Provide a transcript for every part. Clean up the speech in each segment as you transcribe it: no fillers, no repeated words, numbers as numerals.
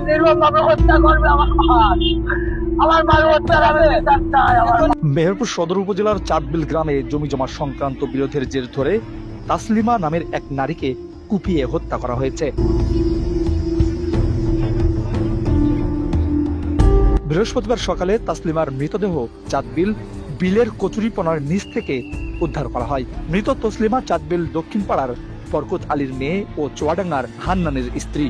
নির্মমভাবে হত্যা করবে আমার মার হত্যার আমি বিচার চাই। মেহেরপুর সদর উপজেলার চাঁদবিল গ্রামে জমি জমা সংক্রান্ত বিরোধের জের ধরে তাসলিমা নামের এক নারীকে কুপিয়ে হত্যা করা হয়েছে। বৃহস্পতিবার সকালে তাসলিমার মৃতদেহ চাঁদবিল বিলের কচুরিপনার নিচ থেকে উদ্ধার করা হয়। মৃত তসলিমা চাঁদবিল দক্ষিণ পাড়ার বরকত আলীর মেয়ে ও চুয়াডাঙ্গার হান্নানের স্ত্রী।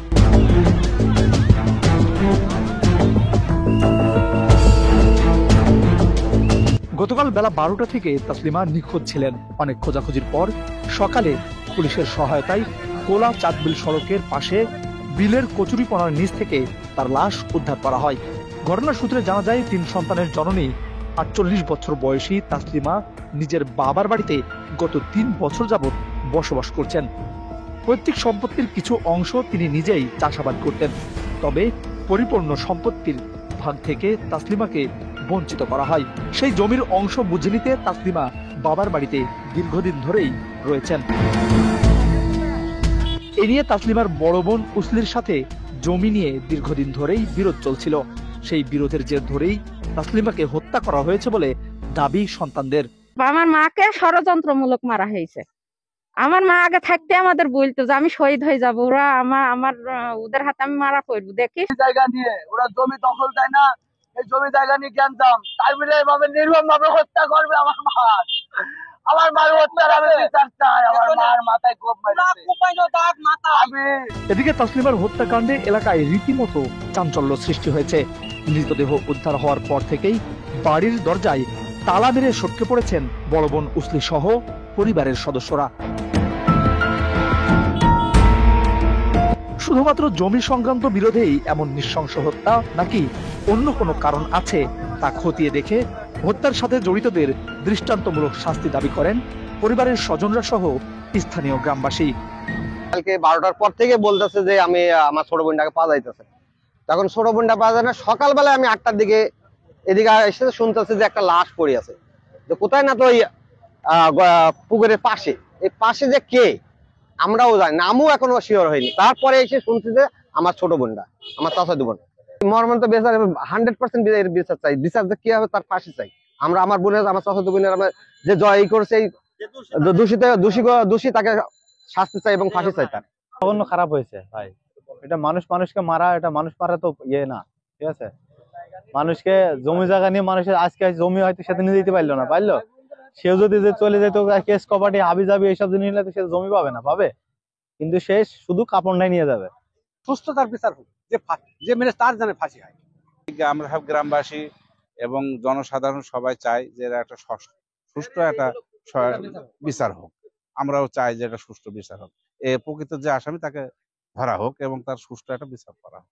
গতকাল বেলা 12টা থেকে তাসলিমা নিখোঁজ ছিলেন। অনেক খোঁজাখুঁজির পর সকালে পুলিশের সহায়তায় কোলা চাঁদবিল সড়কের পাশে বিলের কচুরিপনার নিচ থেকে তার লাশ উদ্ধার করা হয়। ঘটনার সূত্রে জানা যায়, 3 সন্তানের জননী 48 বছর বয়সী তাসলিমা নিজের বাবার বাড়িতে গত 3 বছর যাবৎ বসবাস করছেন। পৈতৃক সম্পত্তির কিছু অংশ তিনি নিজেই চাষাবাদ করতেন, তবে পরিপূর্ণ সম্পত্তির ভাগ থেকে তাসলিমাকে বঞ্চিত করা হয়। সেই জমির অংশ বুঝে নিতে তাসলিমা বাবার বাড়িতে দীর্ঘদিন ধরেই রয়েছেন। এ নিয়ে তাসলিমার বড় বোন উসলির সাথে জমি নিয়ে দীর্ঘদিন ধরেই বিরোধ চলছিল। সেই বিরোধের জের ধরেই তাসলিমাকে হত্যা করা হয়েছে বলে দাবি সন্তানদের। আমার মাকে ষড়যন্ত্রমূলক মারা হয়েছে। আমার মা আগে থাকতে আমাদের বলতো যে আমি শহীদ হয়ে যাবো, ওরা আমার ওদের হাতে আমি মারা পড়বো। দেখি জায়গা নিয়ে ওরা জমি দখল দেয় না, এই জমি জায়গা নিয়ে জ্ঞানতাম, তাই বলে এভাবে নির্মমভাবে হত্যা করবে আমার মার হত্যার আমি বিচার চাই। আমার মার মাথায় কোপ মেরেছে। এদিকে তাসলিমার হত্যাকাণ্ডে এলাকায় রীতিমতো চাঞ্চল্য সৃষ্টি হয়েছে। মৃতদেহ উদ্ধার হওয়ার পর থেকেই বাড়ির দরজায় তালা মেরে সটকে পড়েছেন বড় বোন উসলি সহ পরিবারের সদস্যরা। শুধুমাত্র জমি সংক্রান্ত বিরোধেই এমন নৃশংস হত্যা নাকি অন্য কোনো কারণ আছে তা খতিয়ে দেখে হত্যার সাথে জড়িতদের দৃষ্টান্তমূলক শাস্তি দাবি করেন পরিবারের স্বজনরা সহ স্থানীয় গ্রামবাসী। কালকে 12টার পর থেকে বলতেছে যে আমি আমার ছোট বোনটাকে পাওয়া যাইতেছে। তখন ছোট বোনটা পাওয়া যায় না। সকালবেলায় আমি 8টার দিকে এদিকে এসে শুনতেছে যে একটা লাশ পড়ে আছে। তো কোথায় না, তো ওই পুকুরের পাশে। এই পাশে যে কে আমরাও জানি, নামও এখনো শিওর হয়নি। তারপরে এসে শুনছি যে আমার ছোট বোনটা, আমার চাচাতো বোন। মর্মান্ত বিচার 100% বিচার চাই। বিচার যে কি হবে তার ফাঁসি চাই। আমরা আমার বোনের, আমার চাচাতো বোনের আমরা যে জয় করছে, দোষী তাকে শাস্তি চাই এবং ফাঁসি চাই। তার জঘন্য খারাপ হয়েছে ভাই। এটা মানুষকে মারা, এটা মানুষ মারা তো ইয়ে না, ঠিক আছে? মানুষকে জমি জায়গা নিয়ে মানুষের আজকে জমি হয়তো সেদিন দিতে পারলো না, পারলো সেও যদি যে চলে যেত কেস কপাটি হাবি যাবি এইসব জিনিস নিলে সে জমি পাবে না, পাবে কিন্তু সে শুধু কাপড়টাই নিয়ে যাবে। সুস্থতার বিচার হোক, যে মেরে তার জানে ফাঁসি হয়। আমরা সব গ্রামবাসী এবং জনসাধারণ সবাই চাই যে একটা সুষ্ঠু একটা বিচার হোক। আমরাও চাই যে এটা সুষ্ঠু বিচার হোক। প্রকৃত যে আসামি তাকে ধরা হোক এবং তার সুষ্ঠু একটা বিচার করা হোক।